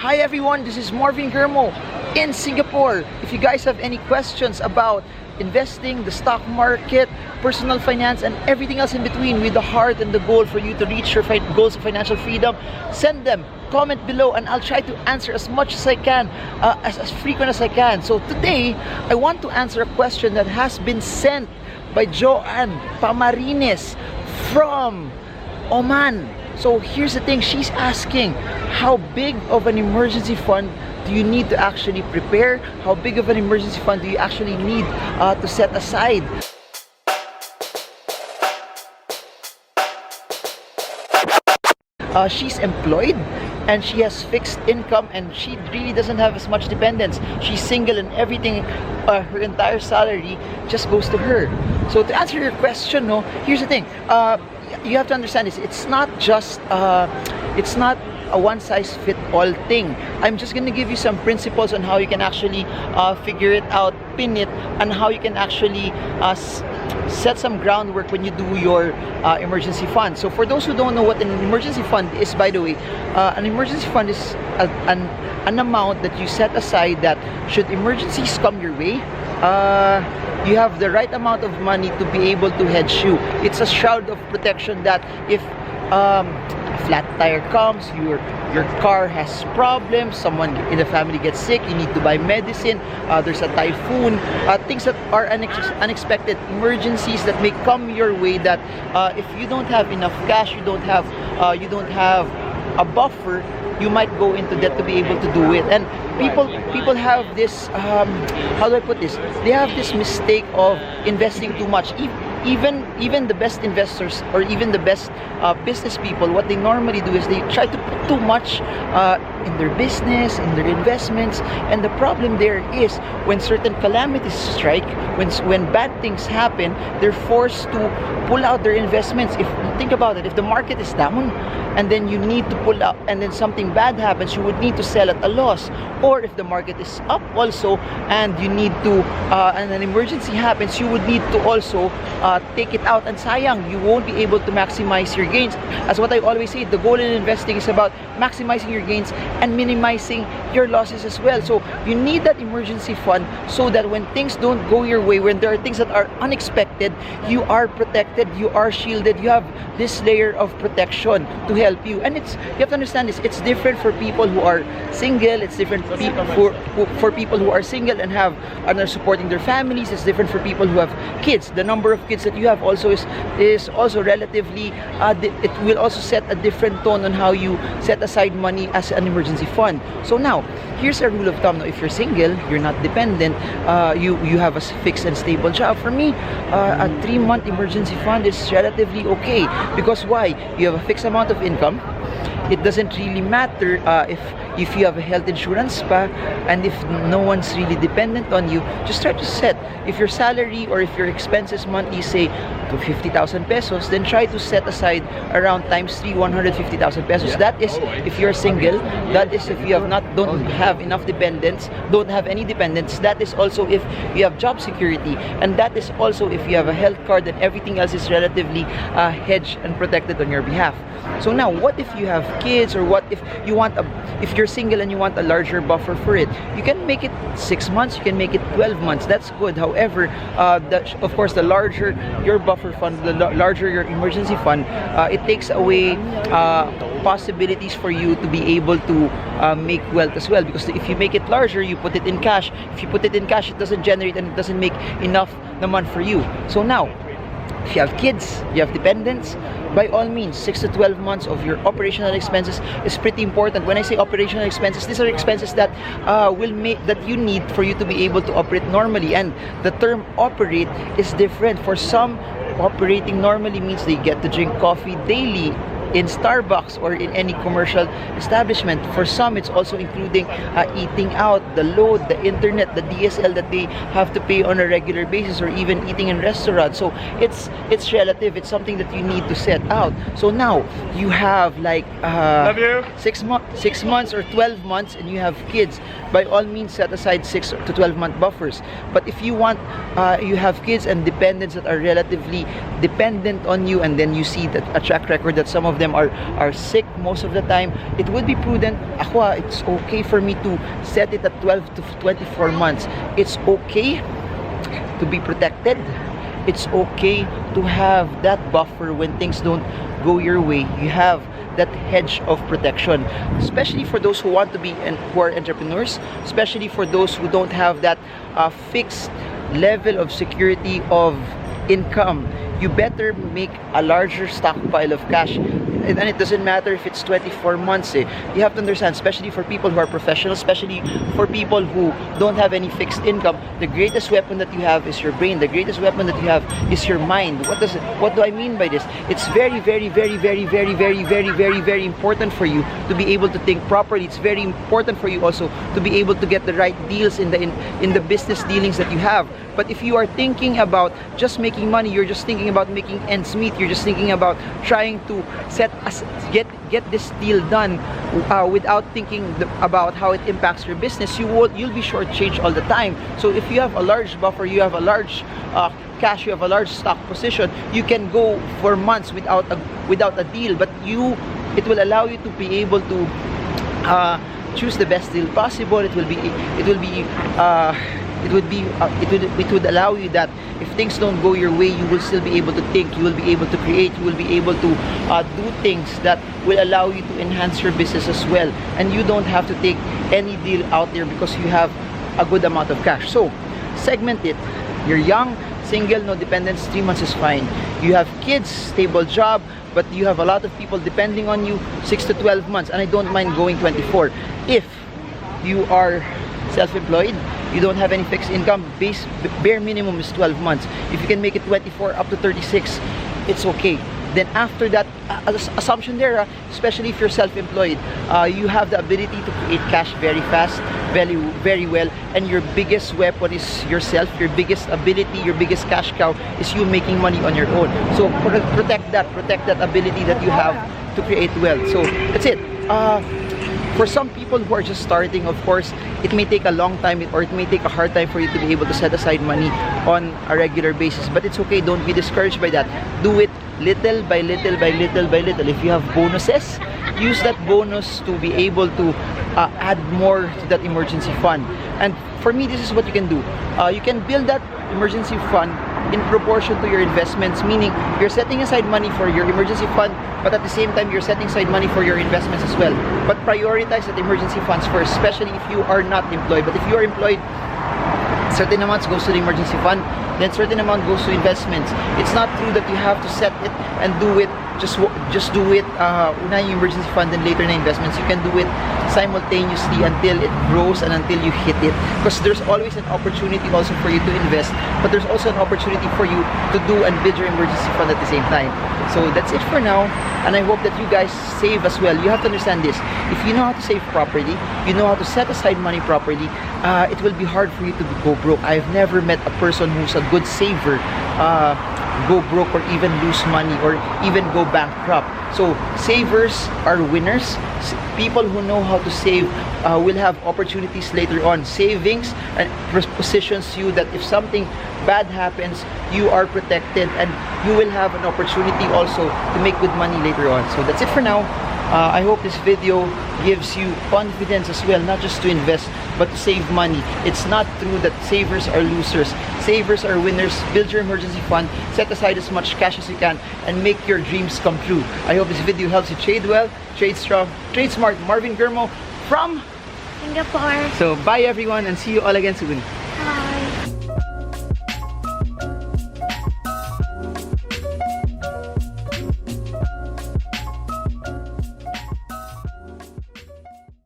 Hi everyone, this is Marvin Germo in Singapore. If you guys have any questions about investing, the stock market, personal finance, and everything else in between with the heart and the goal for you to reach your goals of financial freedom, send them, comment below, and I'll try to answer as much as I can, as frequent as I can. So today, I want to answer a question that has been sent by Joanne Pamarines from Oman. So here's the thing, she's asking, how big of an emergency fund do you need to actually prepare? How big of an emergency fund do you actually need to set aside? She's employed and she has fixed income and she really doesn't have as much dependence. She's single and everything, her entire salary just goes to her. So to answer your question, no, here's the thing. You have to understand this. It's not just it's not a one-size-fit-all thing. I'm just going to give you some principles on how you can actually figure it out, pin it, and how you can actually set some groundwork when you do your emergency fund. So for those who don't know what an emergency fund is, by the way, an emergency fund is an amount that you set aside that should emergencies come your way, you have the right amount of money to be able to hedge you. It's a shroud of protection that if a flat tire comes, your car has problems, someone in the family gets sick, you need to buy medicine, there's a typhoon, things that are unexpected emergencies that may come your way, that if you don't have enough cash, you don't have a buffer, you might go into debt to be able to do it. And people have this, how do I put this? They have this mistake of investing too much. Even the best investors or even the best business people, what they normally do is they try to put too much in their business, in their investments, and the problem there is when certain calamities strike, when bad things happen, they're forced to pull out their investments. If you think about it, if the market is down and then you need to pull out and then something bad happens, you would need to sell at a loss. Or if the market is up also and you need to and an emergency happens, you would need to also take it out, and sayang, you won't be able to maximize your gains. As what I always say, the goal in investing is about maximizing your gains and minimizing your losses as well. So you need that emergency fund so that when things don't go your way, when there are things that are unexpected, you are protected, you are shielded, you have this layer of protection to help you. And you have to understand this, it's different for people who are single, it's different for people who are single and are supporting their families, it's different for people who have kids. The number of kids that you have also is also relatively it will also set a different tone on how you set aside money as an emergency fund. So now here's a rule of thumb. Now, if you're single, you're not dependent, you have a fixed and stable job. For me, a 3-month emergency fund is relatively okay, because why? You have a fixed amount of income. It doesn't really matter if you have a health insurance pa, and if no one's really dependent on you, just try to set, if your salary or if your expenses monthly say to 50,000 pesos, then try to set aside around times 3, 150,000 pesos. That is if you're single, that is if you don't have enough dependents, don't have any dependents, that is also if you have job security, and that is also if you have a health card, and everything else is relatively hedged and protected on your behalf. So now, what if you have kids, or what if you're single and you want a larger buffer for it? You can make it 6 months, you can make it 12 months. That's good. However, of course, the larger your buffer fund, the larger your emergency fund, it takes away possibilities for you to be able to make wealth as well. Because if you make it larger, you put it in cash. If you put it in cash, it doesn't generate and it doesn't make enough naman for you. So now, if you have kids, you have dependents, by all means, 6 to 12 months of your operational expenses is pretty important. When I say operational expenses, these are expenses that that you need for you to be able to operate normally. And the term operate is different. For some, operating normally means they get to drink coffee daily in Starbucks or in any commercial establishment. For some, it's also including eating out, the load, the internet, the DSL that they have to pay on a regular basis, or even eating in restaurants. So it's relative. It's something that you need to set out. So now you have like 6 months or 12 months, and you have kids. By all means, set aside 6 to 12 month buffers. But if you want, you have kids and dependents that are relatively dependent on you, and then you see that a track record that some of them are sick most of the time, it would be prudent. It's okay for me to set it at 12 to 24 months. It's okay to be protected. It's okay to have that buffer when things don't go your way. You have that hedge of protection, especially for those who want to be and who are entrepreneurs, especially for those who don't have that fixed level of security of income. You better make a larger stockpile of cash, and it doesn't matter if it's 24 months. You have to understand, especially for people who are professionals, especially for people who don't have any fixed income, the greatest weapon that you have is your brain. The greatest weapon that you have is your mind. What do I mean by this? It's very important for you to be able to think properly. It's very important for you also to be able to get the right deals in the business dealings that you have. But if you are thinking about just making money, you're just thinking about making ends meet, you're just thinking about trying to get this deal done without thinking about how it impacts your business, you'll be shortchanged all the time. So if you have a large buffer, you have a large cash, you have a large stock position, you can go for months without a deal, but it will allow you to be able to choose the best deal possible. It would allow you that if things don't go your way, you will still be able to think, you will be able to create, you will be able to do things that will allow you to enhance your business as well, and you don't have to take any deal out there because you have a good amount of cash. So segment it. You're young, single, no dependents, 3 months is fine. You have kids, stable job, but you have a lot of people depending on you, 6 to 12 months, and I don't mind going 24. If you are self-employed, you don't have any fixed income, bare minimum is 12 months. If you can make it 24 up to 36, it's okay. Then after that, assumption there, especially if you're self-employed, you have the ability to create cash very fast, very well, and your biggest weapon is yourself. Your biggest ability, your biggest cash cow is you making money on your own. So protect that ability that you have to create wealth. So that's it. For some people who are just starting, of course, it may take a long time or it may take a hard time for you to be able to set aside money on a regular basis. But it's okay, don't be discouraged by that. Do it little by little by little by little. If you have bonuses, use that bonus to be able to add more to that emergency fund. And for me, this is what you can do. You can build that emergency fund in proportion to your investments, meaning you're setting aside money for your emergency fund, but at the same time you're setting aside money for your investments as well. But prioritize that emergency funds first, especially if you are not employed. But if you are employed, certain amounts goes to the emergency fund, then certain amount goes to investments. It's not true that you have to set it and do it, just do it una yung emergency fund and later na investments. You can do it simultaneously until it grows and until you hit it, because there's always an opportunity also for you to invest, but there's also an opportunity for you to do and build your emergency fund at the same time. So that's it for now, and I hope that you guys save as well. You have to understand this: if you know how to save properly, you know how to set aside money properly, it will be hard for you to go broke. I've never met a person who's a good saver go broke or even lose money or even go bankrupt. So savers are winners. People who know how to save will have opportunities later on. Savings and positions you that if something bad happens, you are protected and you will have an opportunity also to make good money later on. So that's it for now. I hope this video gives you confidence as well, not just to invest but to save money. It's not true that savers are losers. Savers are winners. Build your emergency fund, set aside as much cash as you can, and make your dreams come true. I hope this video helps you trade well, trade strong, trade smart. Marvin Germo from Singapore. So bye everyone, and see you all again soon.